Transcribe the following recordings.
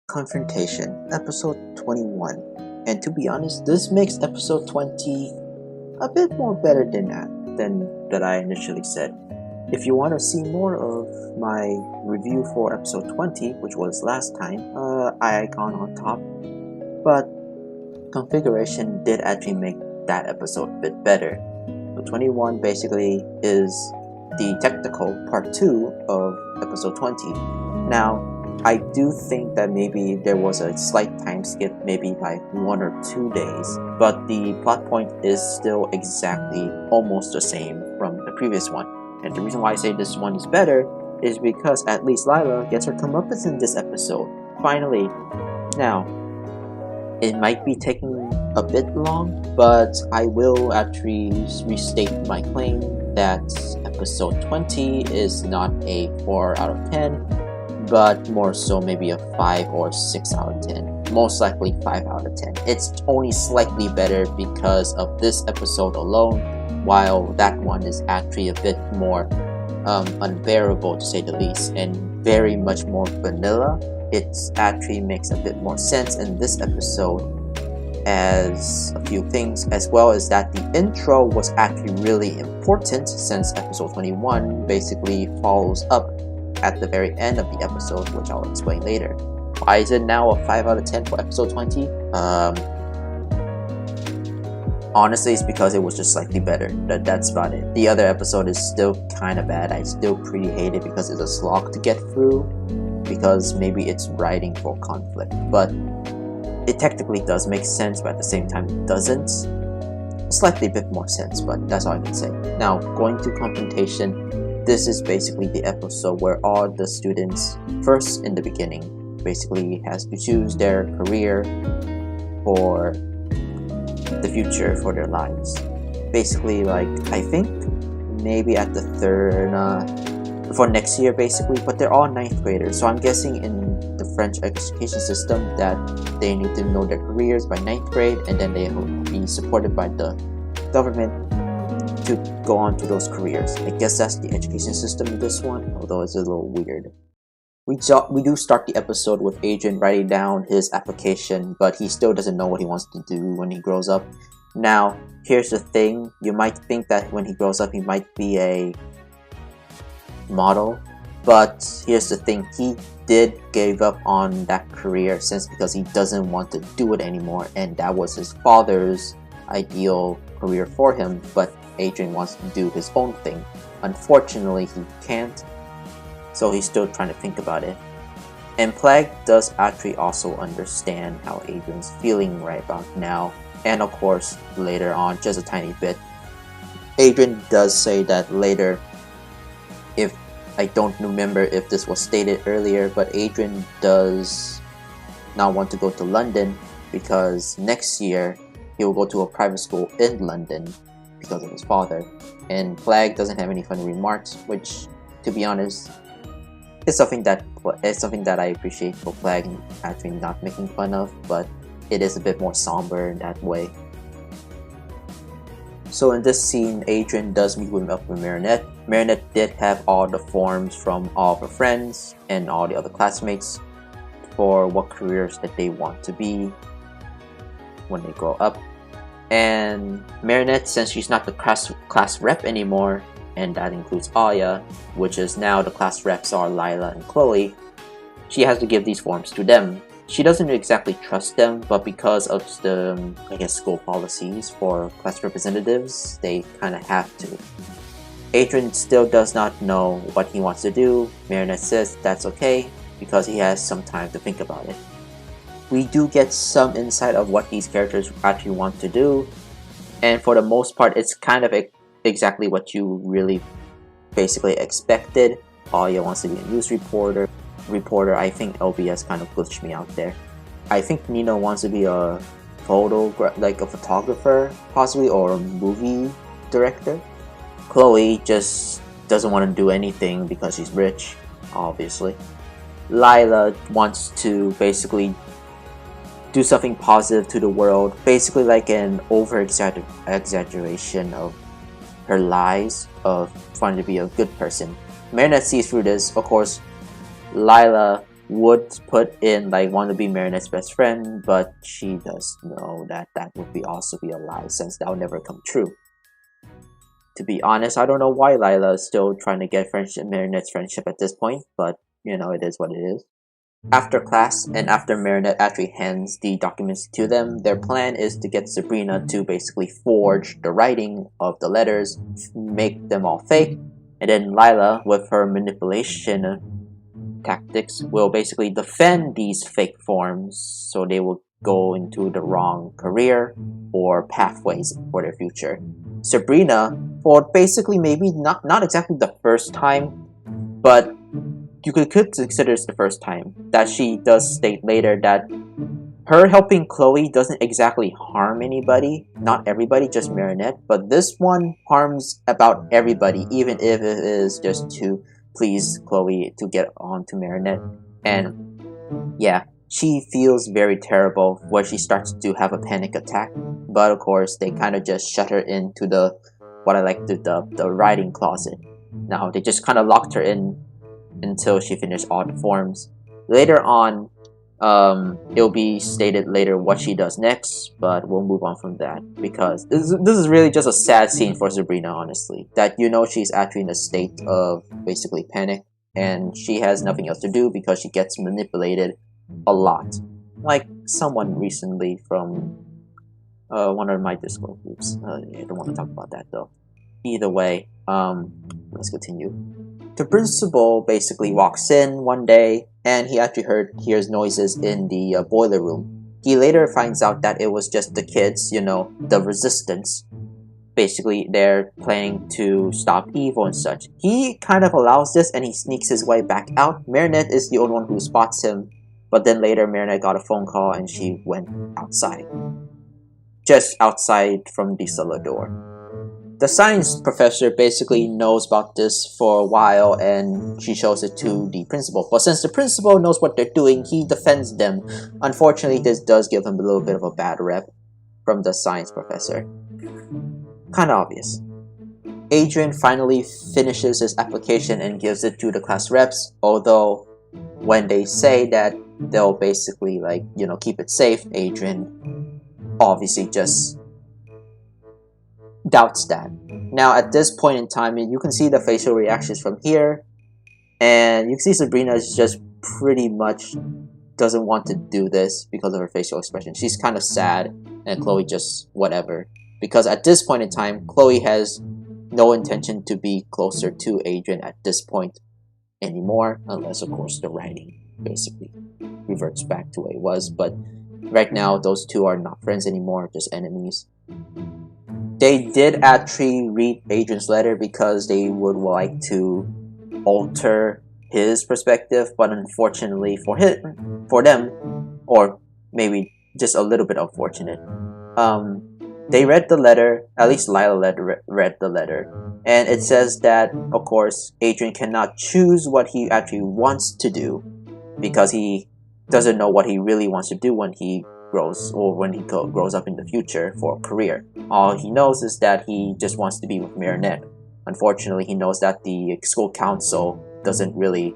Confrontation, episode 21. And to be honest, this makes episode 20 a bit more better than that I initially said. If you want to see more of my review for episode 20, which was last time, icon on top. But configuration did actually make that episode a bit better. So 21 basically is the technical part 2 of episode 20. Now, I do think that maybe there was a slight time skip, maybe by 1 or 2 days, but the plot point is still exactly almost the same from the previous one. And the reason why I say this one is better is because at least Lila gets her comeuppance in this episode. Finally. Now, it might be taking a bit long, but I will actually restate my claim that episode 20 is not a 4 out of 10, but more so maybe a 5 or 6 out of 10. Most likely 5 out of 10. It's only slightly better because of this episode alone, while that one is actually a bit more unbearable to say the least, and very much more vanilla. It actually makes a bit more sense in this episode as a few things, as well as that the intro was actually really important since episode 21 basically follows up at the very end of the episode, which I'll explain later. Why is it now a 5 out of 10 for episode 20? Honestly, it's because it was just slightly better. That's about it. The other episode is still kind of bad. I still pretty hate it because it's a slog to get through, because maybe it's writing for conflict. But it technically does make sense, but at the same time it doesn't. Slightly a bit more sense, but that's all I can say. Now, going to Confrontation. This is basically the episode where all the students, first in the beginning, basically has to choose their career for the future for their lives. Basically, like, I think maybe at the third, for next year basically, but they're all 9th graders. So I'm guessing in the French education system that they need to know their careers by 9th grade, and then they will be supported by the government to go on to those careers. I guess that's the education system in this one, although it's a little weird. We do start the episode with Adrian writing down his application, but he still doesn't know what he wants to do when he grows up. Now, here's the thing. You might think that when he grows up, he might be a model, but here's the thing. He did give up on that career because he doesn't want to do it anymore, and that was his father's ideal career for him, but Adrian wants to do his own thing. Unfortunately, he can't, so he's still trying to think about it. And Plague does actually also understand how Adrian's feeling right about now, and of course, later on, just a tiny bit. Adrian does say that later, if I don't remember if this was stated earlier, but Adrian does not want to go to London because next year he will go to a private school in London because of his father. And Flag doesn't have any funny remarks, which, to be honest, is something that I appreciate for Flag actually not making fun of, but it is a bit more somber in that way. So in this scene, Adrian does meet up with Marinette. Marinette did have all the forms from all of her friends and all the other classmates for what careers that they want to be when they grow up. And Marinette, since she's not the class rep anymore, and that includes Aya, which is now the class reps are Lila and Chloe, she has to give these forms to them. She doesn't exactly trust them, but because of the, I guess, school policies for class representatives, they kind of have to. Adrian still does not know what he wants to do. Marinette says that's okay, because he has some time to think about it. We do get some insight of what these characters actually want to do, and for the most part, it's kind of exactly what you really basically expected. Aya wants to be a news reporter. I think LBS kind of glitched me out there. I think Nino wants to be a photographer, possibly, or a movie director. Chloe just doesn't want to do anything because she's rich, obviously. Lila wants to basically do something positive to the world, basically like an over-exaggeration of her lies of trying to be a good person. Marinette sees through this. Of course, Lila would put in like want to be Marinette's best friend, but she does know that that would be also be a lie since that would never come true. To be honest, I don't know why Lila is still trying to get Marinette's friendship at this point, but you know, it is what it is. After class, and after Marinette actually hands the documents to them, their plan is to get Sabrina to basically forge the writing of the letters, make them all fake, and then Lila, with her manipulation tactics, will basically defend these fake forms so they will go into the wrong career or pathways for their future. Sabrina, for basically maybe not exactly the first time, but you could consider this the first time, that she does state later that her helping Chloe doesn't exactly harm anybody, not everybody, just Marinette, but this one harms about everybody, even if it is just to please Chloe to get on to Marinette. And yeah, she feels very terrible where she starts to have a panic attack, but of course they kind of just shut her into the writing closet. Now they just kind of locked her in until she finished all the forms. Later on, it'll be stated later what she does next, but we'll move on from that because this is really just a sad scene for Sabrina, honestly. That you know she's actually in a state of basically panic and she has nothing else to do because she gets manipulated a lot. Like someone recently from one of my Discord groups. I don't want to talk about that though. Either way, let's continue. The principal basically walks in one day and he actually hears noises in the boiler room. He later finds out that it was just the kids, you know, the resistance. Basically, they're planning to stop evil and such. He kind of allows this and he sneaks his way back out. Marinette is the only one who spots him, but then later Marinette got a phone call and she went outside. Just outside from the cellar door. The science professor basically knows about this for a while and she shows it to the principal. But since the principal knows what they're doing, he defends them. Unfortunately, this does give him a little bit of a bad rep from the science professor. Kinda obvious. Adrian finally finishes his application and gives it to the class reps, although when they say that they'll basically like, you know, keep it safe, Adrian obviously just doubts that. Now at this point in time, you can see the facial reactions from here, and you can see Sabrina is just pretty much doesn't want to do this because of her facial expression. She's kind of sad, and Chloe just whatever. Because at this point in time, Chloe has no intention to be closer to Adrian at this point anymore, unless of course the writing basically reverts back to what it was. But right now, those two are not friends anymore, just enemies. They did actually read Adrian's letter because they would like to alter his perspective, but unfortunately for them, or maybe just a little bit unfortunate, they read the letter, at least Lila read the letter, and it says that, of course, Adrian cannot choose what he actually wants to do because he doesn't know what he really wants to do when he grows up in the future for a career. All he knows is that he just wants to be with Marinette. Unfortunately, he knows that the school council doesn't really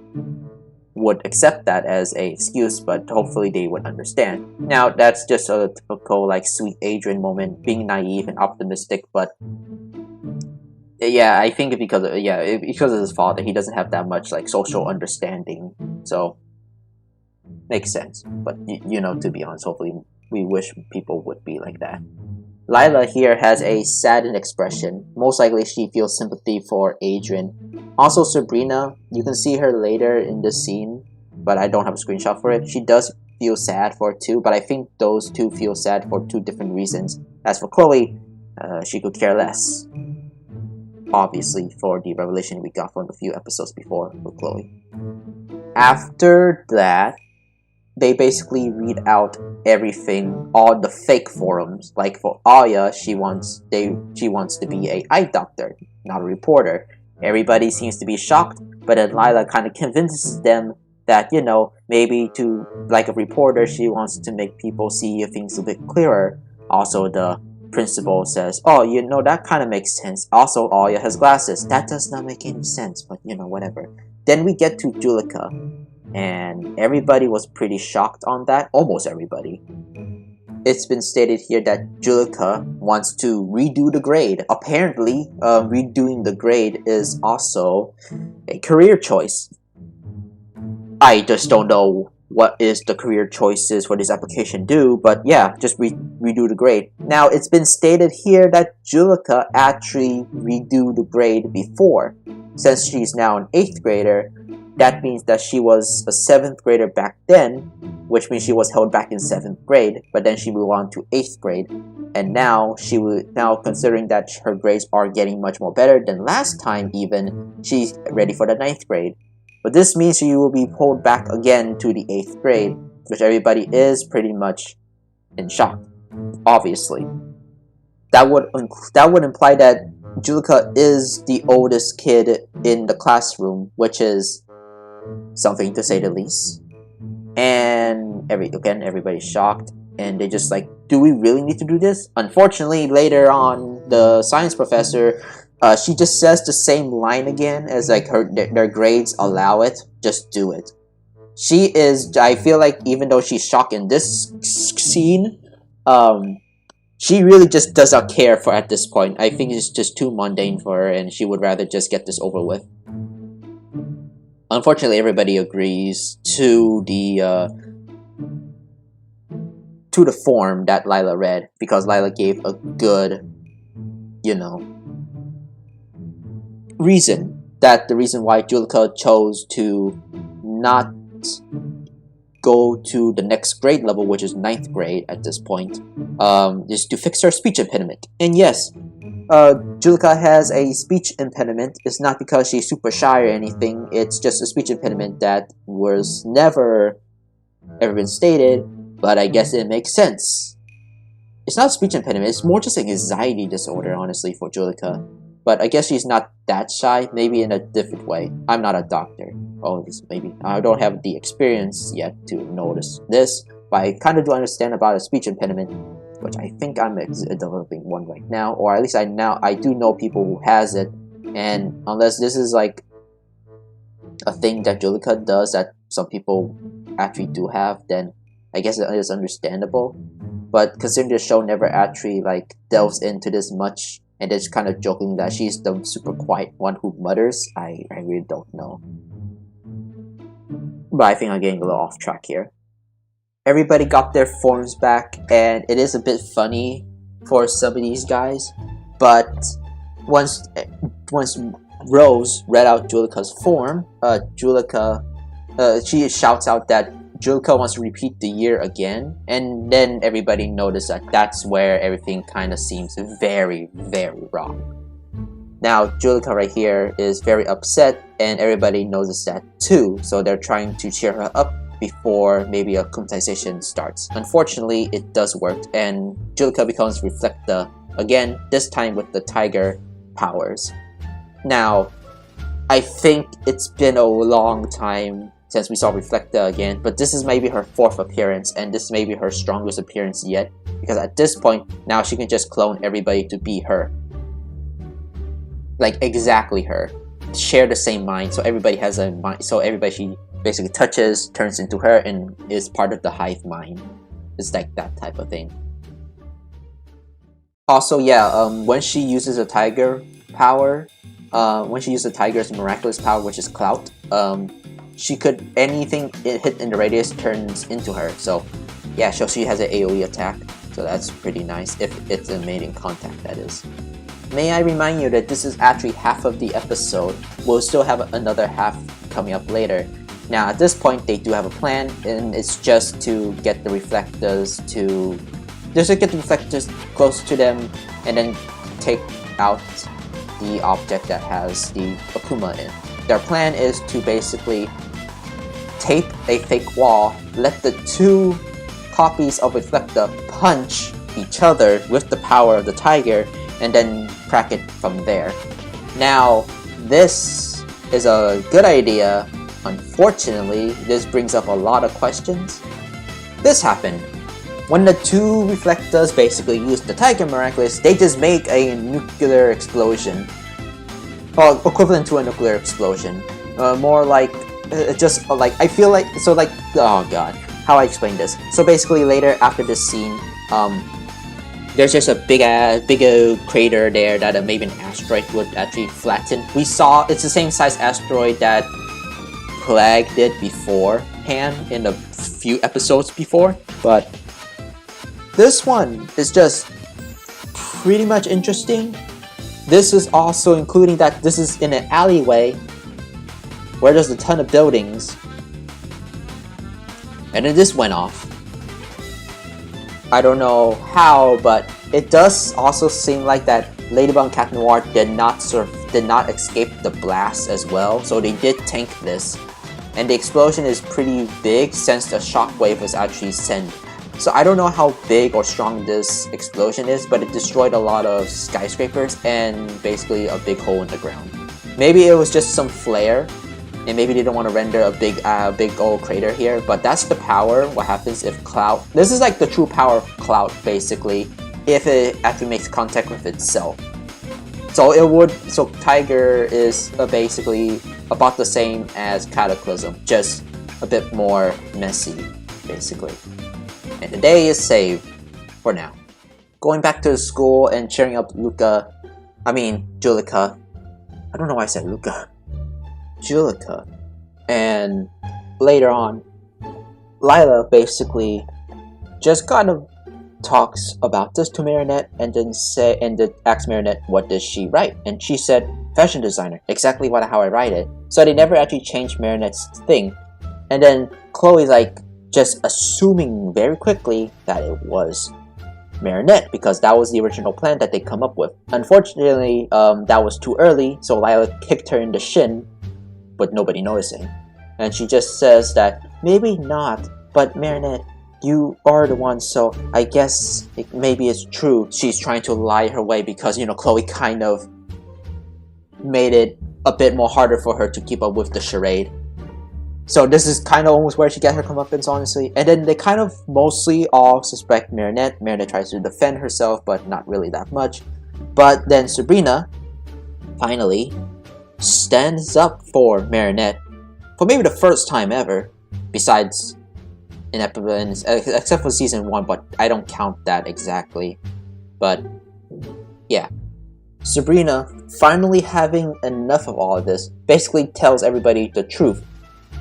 would accept that as an excuse, but hopefully they would understand. Now, that's just a typical like sweet Adrian moment, being naive and optimistic, but yeah, I think because of his father, he doesn't have that much like social understanding, so makes sense. But you know, to be honest, hopefully we wish people would be like that. Lila here has a saddened expression. Most likely she feels sympathy for Adrian. Also Sabrina, you can see her later in this scene, but I don't have a screenshot for it. She does feel sad for it too, but I think those two feel sad for two different reasons. As for Chloe, she could care less. Obviously, for the revelation we got from a few episodes before with Chloe. After that, they basically read out everything, all the fake forums. Like for Aya, she wants to be an eye doctor, not a reporter. Everybody seems to be shocked, but then Lila kind of convinces them that, you know, maybe to, like a reporter, she wants to make people see things a bit clearer. Also, the principal says, oh, you know, that kind of makes sense. Also, Aya has glasses. That does not make any sense, but you know, whatever. Then we get to Julika. and everybody was pretty shocked on that. Almost everybody. It's been stated here that Julica wants to redo the grade. Apparently, redoing the grade is also a career choice. I just don't know what is the career choices for this application do, but yeah, just redo the grade. Now, it's been stated here that Julica actually redo the grade before. Since she's now an 8th grader, that means that she was a 7th grader back then, which means she was held back in 7th grade, but then she moved on to 8th grade. And now, considering that her grades are getting much more better than last time even, she's ready for the 9th grade. But this means she will be pulled back again to the 8th grade, which everybody is pretty much in shock, obviously. That would imply that Julica is the oldest kid in the classroom, which is something to say the least. And everybody's shocked, and they're just like, do we really need to do this? Unfortunately, later on, the science professor, she just says the same line again as like their grades allow it. Just do it. I feel like even though she's shocked in this scene, she really just does not care for at this point. I think it's just too mundane for her, and she would rather just get this over with. Unfortunately, everybody agrees to the form that Lila read, because Lila gave a good, reason. The reason why Julica chose to not go to the next grade level, which is 9th grade at this point, is to fix her speech impediment. And yes, Julica has a speech impediment. It's not because she's super shy or anything. It's just a speech impediment that was never ever been stated, but I guess it makes sense. It's not a speech impediment. It's more just an anxiety disorder, honestly, for Julica. But I guess she's not that shy, maybe in a different way. I'm not a doctor. Oh, maybe. I don't have the experience yet to notice this, but I kind of do understand about a speech impediment, which I think I'm developing one right now, or at least I do know people who has it, and unless this is like a thing that Julica does that some people actually do have, then I guess it is understandable. But considering the show never actually like delves into this much, and it's kind of joking that she's the super quiet one who mutters, I really don't know. But I think I'm getting a little off track here. Everybody got their forms back, and it is a bit funny for some of these guys, but once Rose read out Julica's form, she shouts out that Julica wants to repeat the year again, and then everybody noticed that that's where everything kind of seems very, very wrong. Now, Julica right here is very upset, and everybody notices that too, so they're trying to cheer her up before maybe a comeuppance starts. Unfortunately, it does work, and Julica becomes Reflecta again, this time with the tiger powers. Now, I think it's been a long time since we saw Reflecta again, but this is maybe her 4th appearance, and this may be her strongest appearance yet, because at this point, now she can just clone everybody to be her. Like, exactly her. Share the same mind, so everybody has a mind, so everybody she basically touches turns into her and is part of the hive mind. It's like that type of thing. Also, yeah, when she uses a tiger power, when she uses the tiger's miraculous power, which is clout, she could, anything hit in the radius turns into her. So yeah, she has an AoE attack, so that's pretty nice, if it's a made in contact, that is. May I remind you that this is actually half of the episode. We'll still have another half coming up later. Now at this point they do have a plan, and it's just to get the Reflectas close to them, and then take out the object that has the Akuma in. Their plan is to basically tape a fake wall, let the 2 copies of Reflecta punch each other with the power of the tiger, and then crack it from there. Now, this is a good idea. Unfortunately, this brings up a lot of questions. This happened. When the 2 Reflectas basically use the Tiger Miraculous, they just make a nuclear explosion. Well, equivalent to a nuclear explosion. More like just like I feel like so like oh god, how I explain this. So basically later after this scene, there's just a big old crater there that maybe an asteroid would actually flatten. We saw it's the same size asteroid that Plague did beforehand in a few episodes before, but this one is just pretty much interesting. This is also including that this is in an alleyway where there's a ton of buildings, and then this went off. I don't know how, but it does also seem like that Ladybug and Cat Noir did not escape the blast as well, so they did tank this. And the explosion is pretty big since the shockwave was actually sent. So I don't know how big or strong this explosion is, but it destroyed a lot of skyscrapers and basically a big hole in the ground. Maybe it was just some flare, and maybe they don't want to render a big old crater here, but that's the power. What happens if cloud... This is like the true power of cloud, basically, if it actually makes contact with itself. So it would... So Tiger is basically about the same as Cataclysm, just a bit more messy, basically. And the day is saved, for now. Going back to the school and cheering up Julika. I don't know why I said Luca. Julika. And later on, Lila basically just kind of talks about this to Marinette and then asks Marinette what does she write, and she said fashion designer, exactly how I write it. So they never actually changed Marinette's thing. And then Chloe's like just assuming very quickly that it was Marinette because that was the original plan that they come up with. Unfortunately, that was too early, so Lila kicked her in the shin with nobody noticing. And she just says that maybe not, but Marinette, you are the one, so I guess maybe it's true. She's trying to lie her way because, you know, Chloe kind of made it a bit more harder for her to keep up with the charade. So this is kind of almost where she got her comeuppance, honestly. And then they kind of mostly all suspect Marinette. Marinette tries to defend herself, but not really that much. But then Sabrina finally stands up for Marinette for maybe the first time ever, besides in episodes, except for season 1, but I don't count that exactly. But yeah, Sabrina finally having enough of all of this basically tells everybody the truth.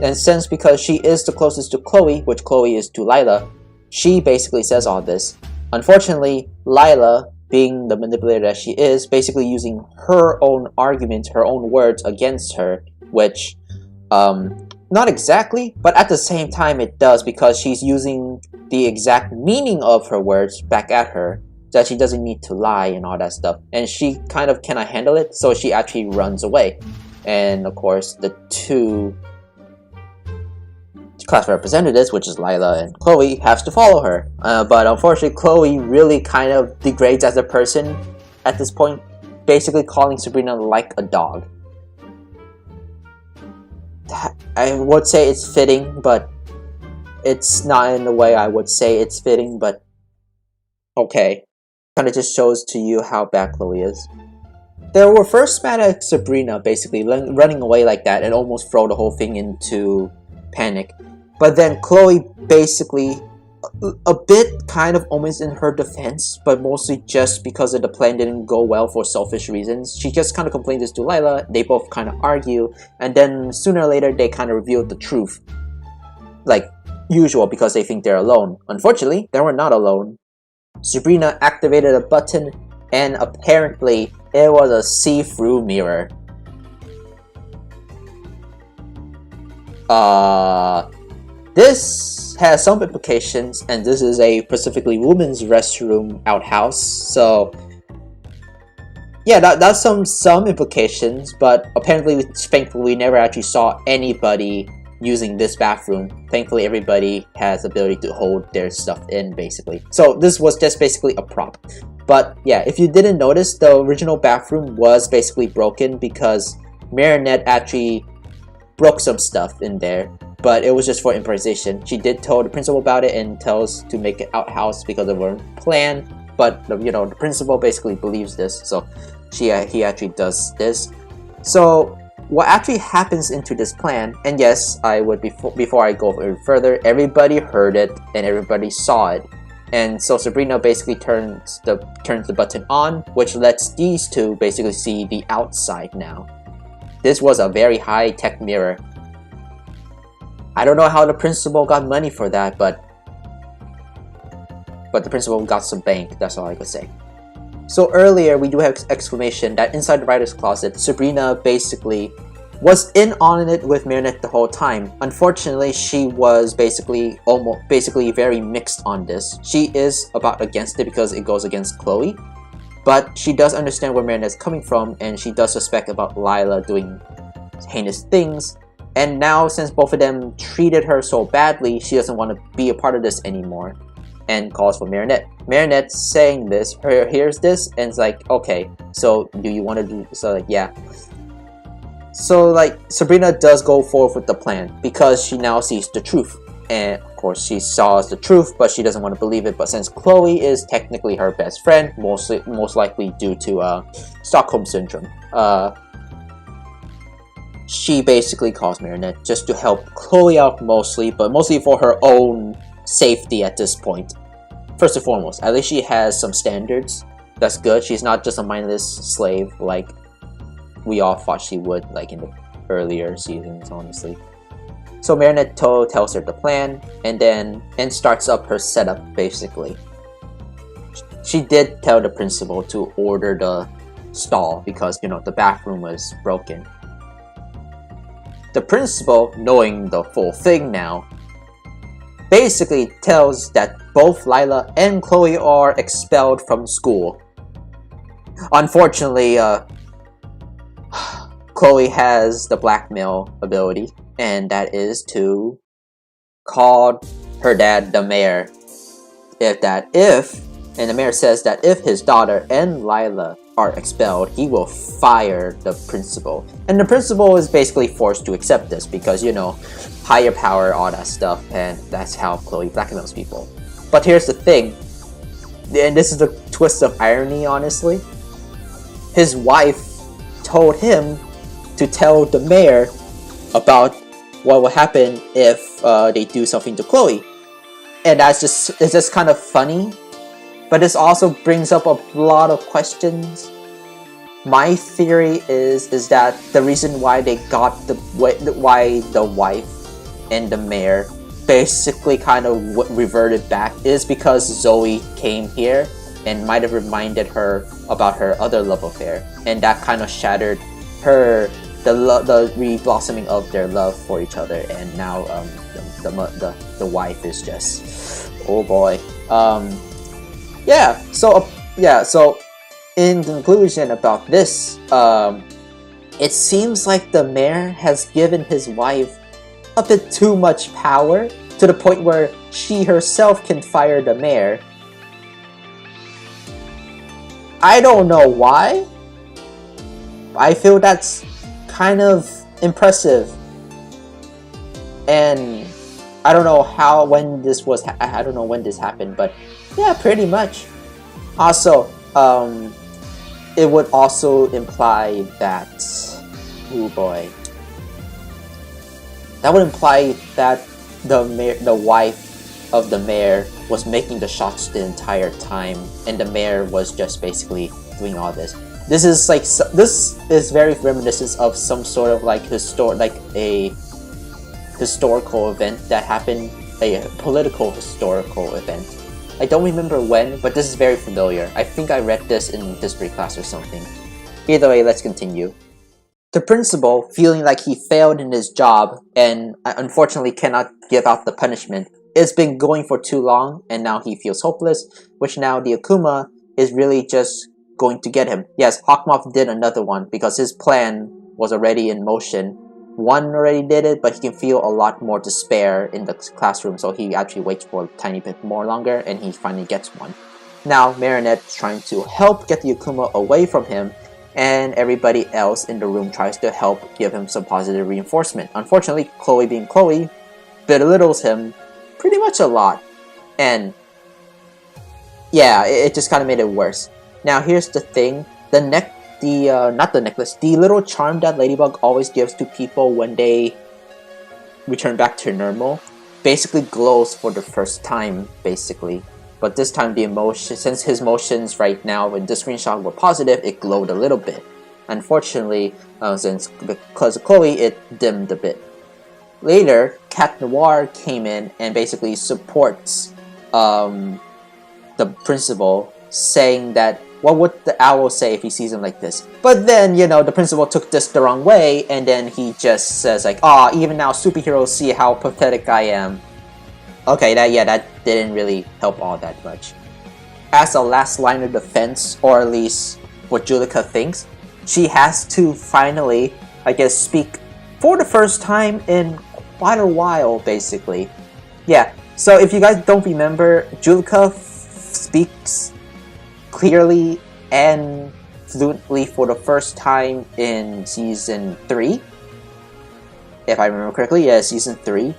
And since because she is the closest to Chloe, which Chloe is to Lila, she basically says all this. Unfortunately, Lila, being the manipulator that she is, basically using her own arguments, her own words against her, which, not exactly, but at the same time it does, because she's using the exact meaning of her words back at her, that she doesn't need to lie and all that stuff. And she kind of cannot handle it, so she actually runs away. And of course, the two class representatives, which is Lila and Chloe, has to follow her. But unfortunately, Chloe really kind of degrades as a person at this point, basically calling Sabrina like a dog. I would say it's fitting, but it's not in the way I would say it's fitting, but okay. Kind of just shows to you how bad Chloe is. They were first mad at Sabrina, basically, running away like that and almost throw the whole thing into panic. But then Chloe basically, a bit kind of almost in her defense, but mostly just because of the plan didn't go well for selfish reasons. She just kind of complained this to Lila, they both kind of argue, and then sooner or later they kind of revealed the truth. Like usual, because they think they're alone. Unfortunately, they were not alone. Sabrina activated a button, and apparently it was a see-through mirror. This has some implications, and this is a specifically women's restroom outhouse, so yeah, that's some implications, but apparently, thankfully, we never actually saw anybody using this bathroom. Thankfully, everybody has the ability to hold their stuff in, basically. So this was just basically a prop. But yeah, if you didn't notice, the original bathroom was basically broken because Marinette actually broke some stuff in there. But it was just for improvisation. She did tell the principal about it and tells to make it outhouse because of her plan. But you know, the principal basically believes this, so he actually does this. So what actually happens into this plan, and yes, I would before I go further, everybody heard it and everybody saw it. And so Sabrina basically turns the button on, which lets these two basically see the outside now. This was a very high-tech mirror. I don't know how the principal got money for that, but the principal got some bank, that's all I could say. So earlier, we do have exclamation that inside the writer's closet, Sabrina basically was in on it with Marinette the whole time. Unfortunately, she was basically very mixed on this. She is about against it because it goes against Chloe, but she does understand where Marinette's coming from, and she does suspect about Lila doing heinous things. And now, since both of them treated her so badly, she doesn't want to be a part of this anymore, and calls for Marinette. Marinette saying this, hears this, and it's like, okay, so do you want to do, so like, yeah. So like, Sabrina does go forward with the plan, because she now sees the truth. And of course, she saw the truth, but she doesn't want to believe it. But since Chloe is technically her best friend, most likely due to Stockholm Syndrome, she basically calls Marinette just to help Chloe out mostly, but mostly for her own safety at this point. First and foremost, at least she has some standards. That's good. She's not just a mindless slave like we all thought she would, like in the earlier seasons, honestly. So Marinette tells her the plan, and starts up her setup, basically. She did tell the principal to order the stall because, you know, the bathroom was broken. The principal, knowing the full thing now, basically tells that both Lila and Chloe are expelled from school. Unfortunately, Chloe has the blackmail ability, and that is to call her dad the mayor. And the mayor says that if his daughter and Lila are expelled, he will fire the principal. And the principal is basically forced to accept this because, you know, higher power, all that stuff, and that's how Chloe blackmails people. But here's the thing, and this is the twist of irony, honestly. His wife told him to tell the mayor about what will happen if they do something to Chloe. And it's just kind of funny, but this also brings up a lot of questions. My theory is that the reason why they got why the wife and the mayor basically kind of reverted back is because Zoe came here and might have reminded her about her other love affair, and that kind of shattered the re-blossoming of their love for each other. And now the wife is just, oh boy. So in conclusion about this, it seems like the mayor has given his wife a bit too much power, to the point where she herself can fire the mayor. I don't know why. I feel that's kind of impressive, and I don't know when this happened, but yeah, pretty much. Also, it would also imply that, oh boy, that would imply that the wife of the mayor was making the shots the entire time, and the mayor was just basically doing all this. This is very reminiscent of some sort of like a historical event that happened, a political historical event. I don't remember when, but this is very familiar. I think I read this in history class or something. Either way, let's continue. The principal, feeling like he failed in his job and unfortunately cannot give out the punishment, it's been going for too long, and now he feels hopeless, which now the Akuma is really just going to get him. Yes, Hawkmoth did another one because his plan was already in motion. One already did it, but he can feel a lot more despair in the classroom, so he actually waits for a tiny bit more longer, and he finally gets one. Now, Marinette is trying to help get the Akuma away from him, and everybody else in the room tries to help give him some positive reinforcement. Unfortunately, Chloe being Chloe, belittles him pretty much a lot, and yeah, it just kind of made it worse. Now, here's the thing, the not the necklace, the little charm that Ladybug always gives to people when they return back to normal basically glows for the first time, basically. But this time the emotion, since his motions right now in this screenshot were positive, it glowed a little bit. Unfortunately, since because of Chloe, it dimmed a bit. Later, Cat Noir came in and basically supports the principal, saying that, what would the owl say if he sees him like this? But then, you know, the principal took this the wrong way, and then he just says like, "Ah, even now superheroes see how pathetic I am." Okay, that didn't really help all that much. As a last line of defense, or at least what Julika thinks, she has to finally, I guess, speak for the first time in quite a while, basically. Yeah, so if you guys don't remember, Julika speaks clearly and fluently for the first time in Season 3. If I remember correctly, yeah, Season 3.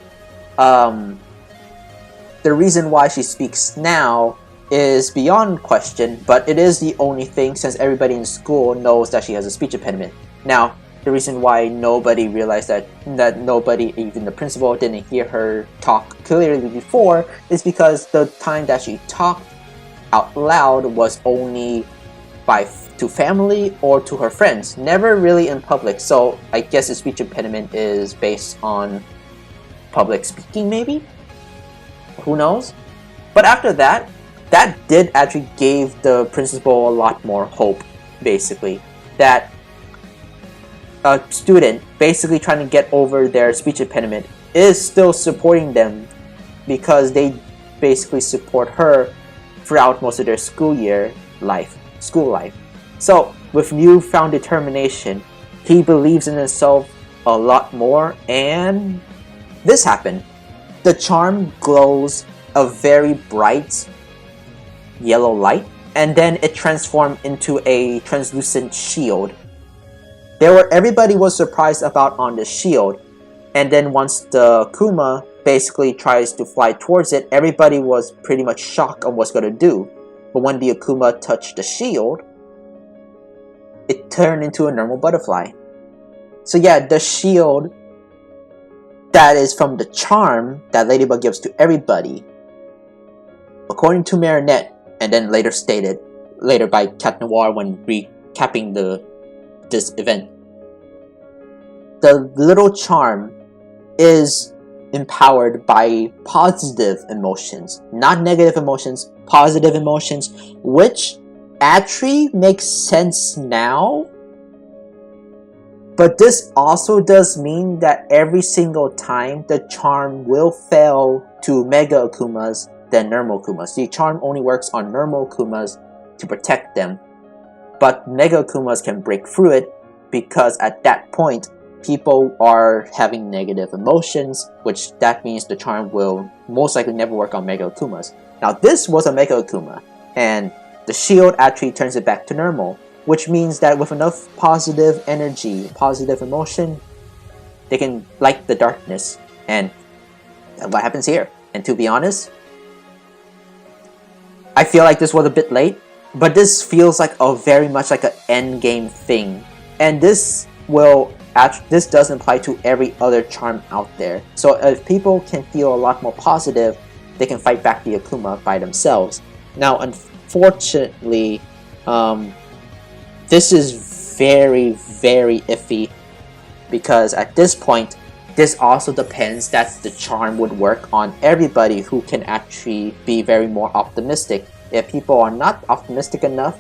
The reason why she speaks now is beyond question, but it is the only thing since everybody in school knows that she has a speech impediment. Now, the reason why nobody realized that nobody, even the principal, didn't hear her talk clearly before is because the time that she talked out loud was only to family or to her friends, never really in public. So I guess the speech impediment is based on public speaking, maybe? Who knows? But after that did actually gave the principal a lot more hope, basically. That a student basically trying to get over their speech impediment is still supporting them because they basically support her throughout most of their school life. So with newfound determination, he believes in himself a lot more, and this happened. The charm glows a very bright yellow light, and then it transformed into a translucent shield. Everybody was surprised about on the shield, and then once the Kuma basically tries to fly towards it, everybody was pretty much shocked on what's gonna do. But when the Akuma touched the shield, it turned into a normal butterfly. So yeah, the shield that is from the charm that Ladybug gives to everybody, according to Marinette, and then later stated by Cat Noir when recapping this event, the little charm is empowered by positive emotions, not negative emotions, positive emotions, which actually makes sense now. But this also does mean that every single time the charm will fail to Mega Akumas than normal Akumas. The charm only works on normal Akumas to protect them, but Mega Akumas can break through it because at that point people are having negative emotions, which that means the charm will most likely never work on Mega Akumas. Now this was a Mega Akuma, and the shield actually turns it back to normal, which means that with enough positive energy, positive emotion, they can light the darkness, and what happens here? And to be honest, I feel like this was a bit late, but this feels like very much like an end game thing, and this does apply to every other charm out there. So if people can feel a lot more positive, they can fight back the Akuma by themselves. Now, unfortunately, this is very, very iffy because at this point, this also depends that the charm would work on everybody who can actually be very more optimistic. If people are not optimistic enough,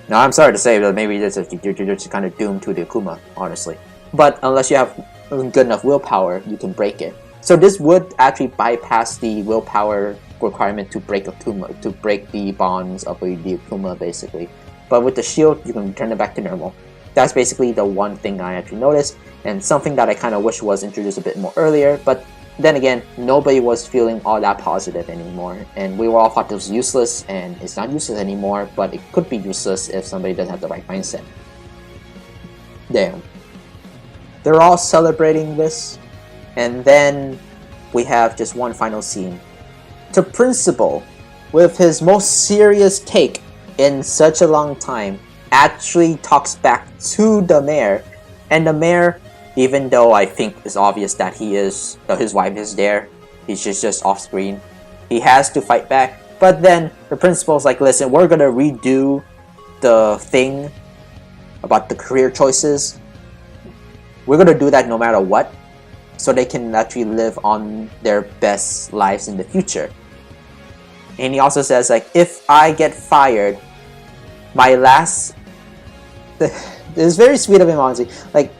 now I'm sorry to say, but maybe you're just kind of doomed to the Akuma, honestly. But unless you have good enough willpower, you can break it. So this would actually bypass the willpower requirement to break Akuma, to break the bonds of the Akuma, basically. But with the shield, you can turn it back to normal. That's basically the one thing I actually noticed, and something that I kind of wish was introduced a bit more earlier, but then again, nobody was feeling all that positive anymore, and we were all thought it was useless, and it's not useless anymore, but it could be useless if somebody doesn't have the right mindset. Damn. They're all celebrating this, and then we have just one final scene. The principal, with his most serious take in such a long time, actually talks back to the mayor, and the mayor, even though I think it's obvious that his wife is there, he's just off screen, he has to fight back. But then the principal's like, listen, we're gonna redo the thing about the career choices. We're gonna do that no matter what, so they can actually live on their best lives in the future. And he also says, like, if I get fired, my last... It's very sweet of him, honestly. Like,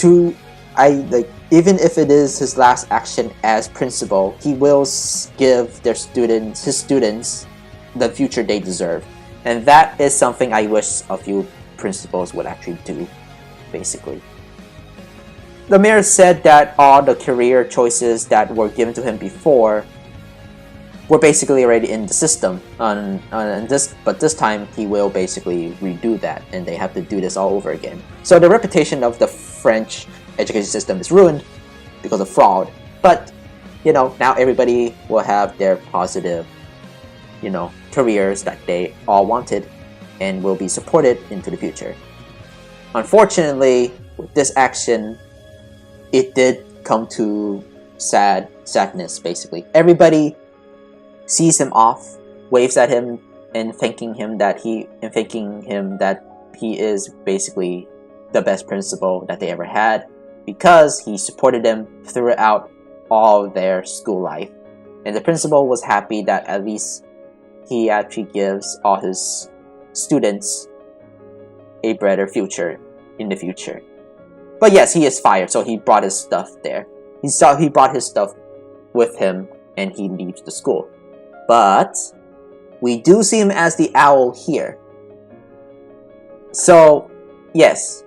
even if it is his last action as principal, he will give his students the future they deserve. And that is something I wish a few principals would actually do, basically. The mayor said that all the career choices that were given to him before were basically already in the system, but this time he will basically redo that, and they have to do this all over again. So the reputation of the French education system is ruined because of fraud, but now everybody will have their positive careers that they all wanted and will be supported into the future. Unfortunately, with this action, it did come to sadness, basically. Everybody sees him off, waves at him, and thanking him that he is basically the best principal that they ever had, because he supported them throughout all their school life. And the principal was happy that at least he actually gives all his students a better future in the future. But yes, he is fired, so he brought his stuff there. He brought his stuff with him, and he leaves the school. But we do see him as the owl here. So, yes,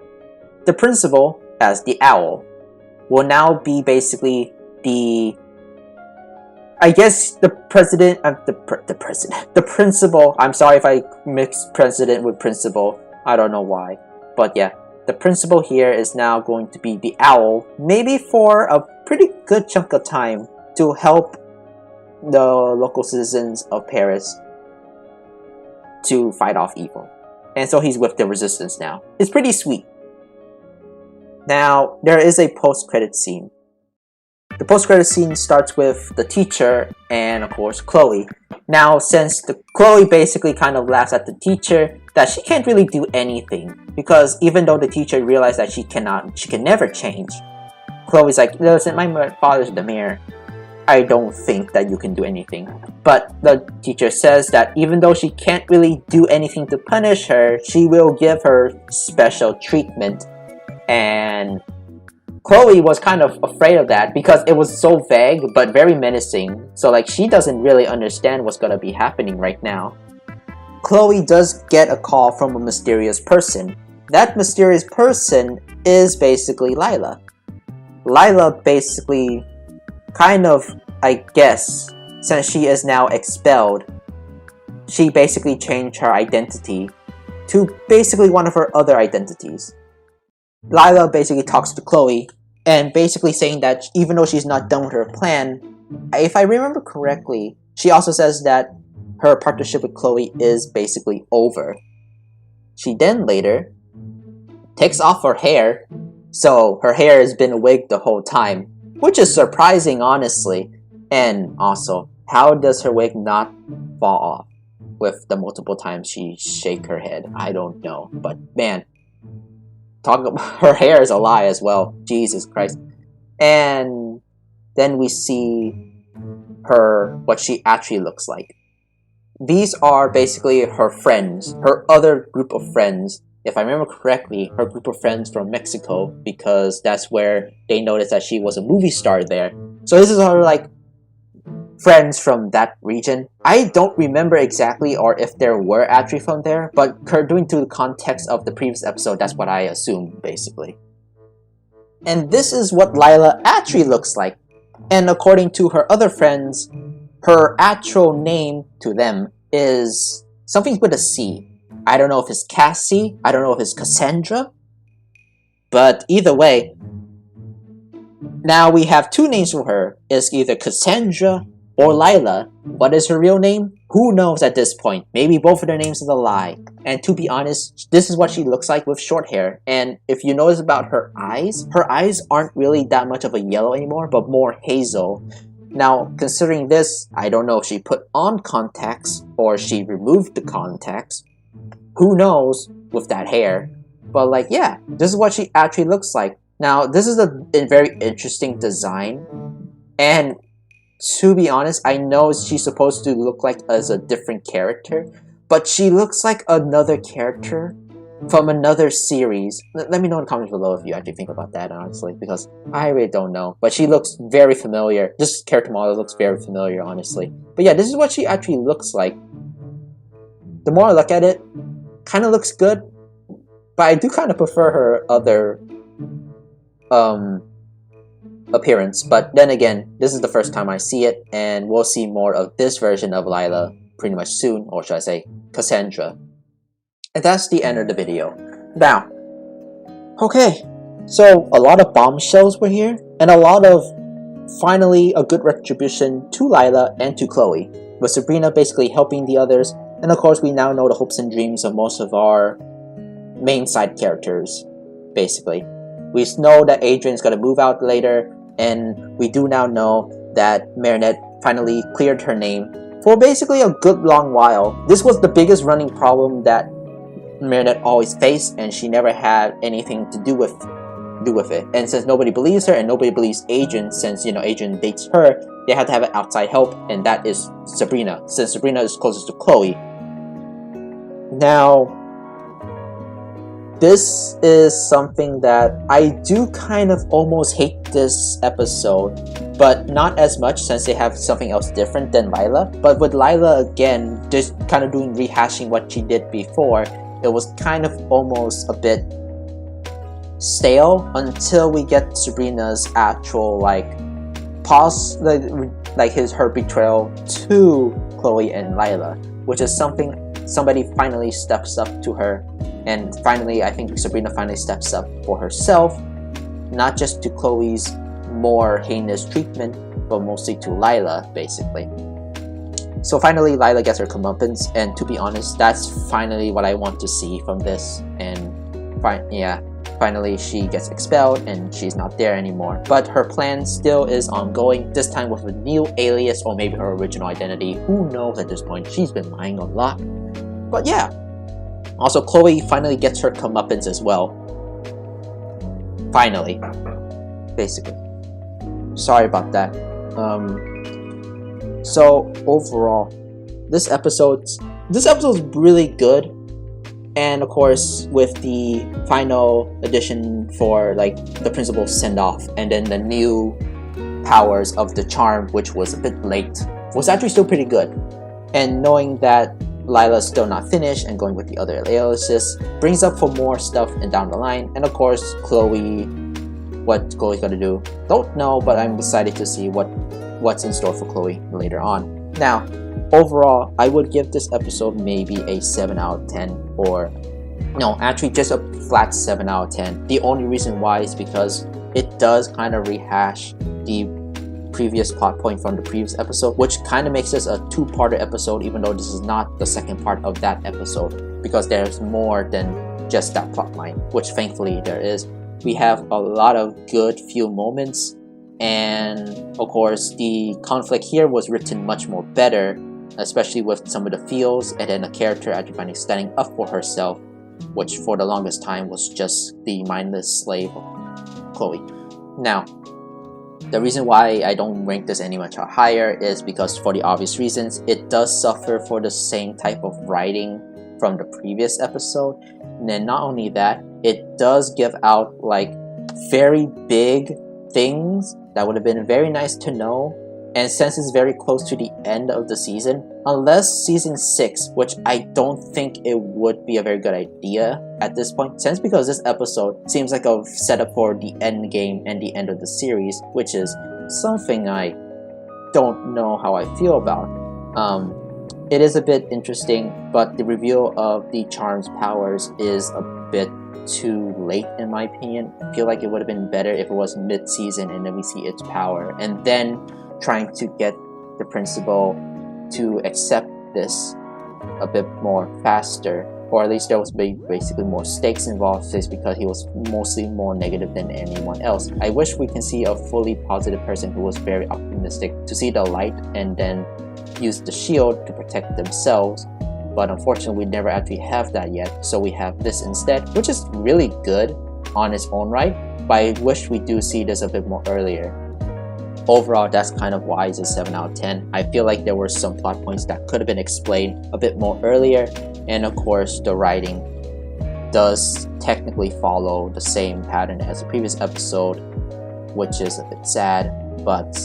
the principal as the owl will now be basically the principal. I'm sorry if I mixed president with principal. I don't know why. But yeah, the principal here is now going to be the owl, maybe for a pretty good chunk of time, to help the local citizens of Paris to fight off evil. And so he's with the resistance now. It's pretty sweet. Now, there is a post-credit scene. The post-credit scene starts with the teacher and, of course, Chloe. Now, since Chloe basically kind of laughs at the teacher that she can't really do anything, because even though the teacher realized that she can never change, Chloe's like, listen, my father's the mayor. I don't think that you can do anything. But the teacher says that even though she can't really do anything to punish her, she will give her special treatment. And Chloe was kind of afraid of that because it was so vague but very menacing. So like, she doesn't really understand what's gonna be happening right now. Chloe does get a call from a mysterious person. That mysterious person is basically Lila. Lila basically kind of, I guess, since she is now expelled, she basically changed her identity to basically one of her other identities. Lila basically talks to Chloe and basically saying that even though she's not done with her plan, if I remember correctly, she also says that her partnership with Chloe is basically over. She then later takes off her hair, so her hair has been a wig the whole time, which is surprising, honestly. And also, how does her wig not fall off with the multiple times she shake her head? I don't know, but man, talk about her hair is a lie as well. Jesus Christ. And then we see her, what she actually looks like. These are basically her friends, her other group of friends. If I remember correctly, her group of friends from Mexico, because that's where they noticed that she was a movie star there. So this is her like friends from that region. I don't remember exactly or if there were actually from there, but due to the context of the previous episode, that's what I assumed basically. And this is what Lila actually looks like. And according to her other friends, her actual name to them is something with a C. I don't know if it's Cassie, I don't know if it's Cassandra, but either way, now we have two names for her. It's either Cassandra or Lila. What is her real name? Who knows at this point? Maybe both of their names is a lie. And to be honest, this is what she looks like with short hair. And if you notice about her eyes aren't really that much of a yellow anymore, but more hazel. Now, considering this, I don't know if she put on contacts or she removed the contacts. Who knows with that hair? But like, yeah, this is what she actually looks like. Now, this is a very interesting design. And to be honest, I know she's supposed to look like as a different character, but she looks like another character from another series. Let me know in the comments below if you actually think about that, honestly, because I really don't know. But she looks very familiar. This character model looks very familiar, honestly. But yeah, this is what she actually looks like. The more I look at it, kind of looks good, but I do kind of prefer her other appearance. But then again, this is the first time I see it, and we'll see more of this version of Lila pretty much soon, or should I say Cassandra. And that's the end of the video. Now, okay, so a lot of bombshells were here, and a lot of finally a good retribution to Lila and to Chloe, with Sabrina basically helping the others, and of course we now know the hopes and dreams of most of our main side characters, basically. We know that Adrian's gonna move out later, and we do now know that Marinette finally cleared her name for basically a good long while. This was the biggest running problem that Marinette always faced, and she never had anything to do with it. And since nobody believes her and nobody believes Adrian, since Adrian dates her, they had to have an outside help, and that is Sabrina, since Sabrina is closest to Chloe. Now, this is something that I do kind of almost hate this episode, but not as much since they have something else different than Lila. But with Lila, again, just kind of doing rehashing what she did before, it was kind of almost a bit stale until we get Sabrina's actual her betrayal to Chloe and Lila, which is something somebody finally steps up to her. And finally, I think Sabrina finally steps up for herself, not just to Chloe's more heinous treatment, but mostly to Lila, basically. So finally, Lila gets her comeuppance, and to be honest, that's finally what I want to see from this. And finally she gets expelled, and she's not there anymore. But her plan still is ongoing, this time with a new alias, or maybe her original identity. Who knows at this point? She's been lying a lot. But yeah. Also, Chloe finally gets her comeuppance as well. Finally. Basically. Sorry about that. So, overall, this episode's really good. And of course, with the final edition for the principal's send-off, and then the new powers of the charm, which was a bit late, was actually still pretty good. And knowing that Lila's still not finished and going with the other aliases brings up for more stuff and down the line. And of course, Chloe, what Chloe's gonna do, don't know, but I'm excited to see what's in store for Chloe later on. Now, overall, I would give this episode maybe a 7 out of 10, or no, actually just a flat 7 out of 10. The only reason why is because it does kind of rehash the previous plot point from the previous episode, which kind of makes this a two-parter episode, even though this is not the second part of that episode, because there's more than just that plot line, which thankfully there is. We have a lot of good few moments, and of course the conflict here was written much more better, especially with some of the feels, and then a character actually finally standing up for herself, which for the longest time was just the mindless slave of Chloe. Now, the reason why I don't rank this any much higher is because, for the obvious reasons, it does suffer for the same type of writing from the previous episode. And then not only that, it does give out very big things that would have been very nice to know. And since it's very close to the end of the season, unless season 6, which I don't think it would be a very good idea at this point, because this episode seems like a setup for the end game and the end of the series, which is something I don't know how I feel about. It is a bit interesting, but the reveal of the charm's powers is a bit too late in my opinion. I feel like it would have been better if it was mid-season and then we see its power, and then trying to get the principal to accept this a bit more faster, or at least there was basically more stakes involved, just because he was mostly more negative than anyone else. I wish we can see a fully positive person who was very optimistic to see the light and then use the shield to protect themselves, but unfortunately we never actually have that yet, so we have this instead, which is really good on its own right, but I wish we do see this a bit more earlier. Overall, that's kind of why it's a 7 out of 10. I feel like there were some plot points that could have been explained a bit more earlier, and of course the writing does technically follow the same pattern as the previous episode, which is a bit sad, but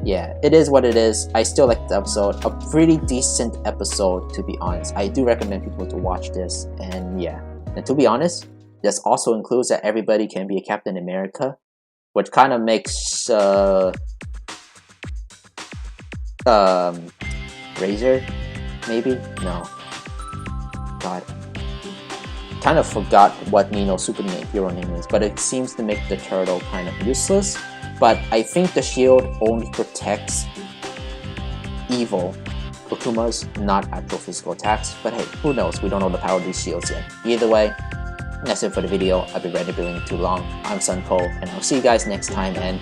yeah, it is what it is. I still like the episode, a pretty decent episode to be honest. I do recommend people to watch this, and yeah. And to be honest, this also includes that everybody can be a Captain America, which kind of makes Razor, maybe? No. God. Kind of forgot what Nino's superhero name is, but it seems to make the turtle kind of useless. But I think the shield only protects evil Okumas, not actual physical attacks. But hey, who knows? We don't know the power of these shields yet. Either way, that's it for the video. I've been rambling too long. I'm Sunko, and I'll see you guys next time. And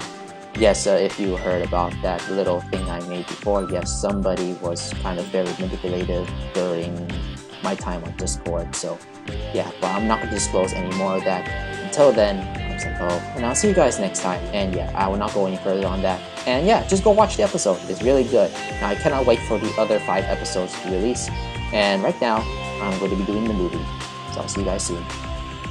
yes, if you heard about that little thing I made before, yes, somebody was kind of very manipulative during my time on Discord. So yeah, but I'm not going to disclose any more of that. Until then, I'm Sunko, and I'll see you guys next time. And yeah, I will not go any further on that. And yeah, just go watch the episode. It's really good. Now I cannot wait for the other 5 episodes to release. And right now, I'm going to be doing the movie. So I'll see you guys soon.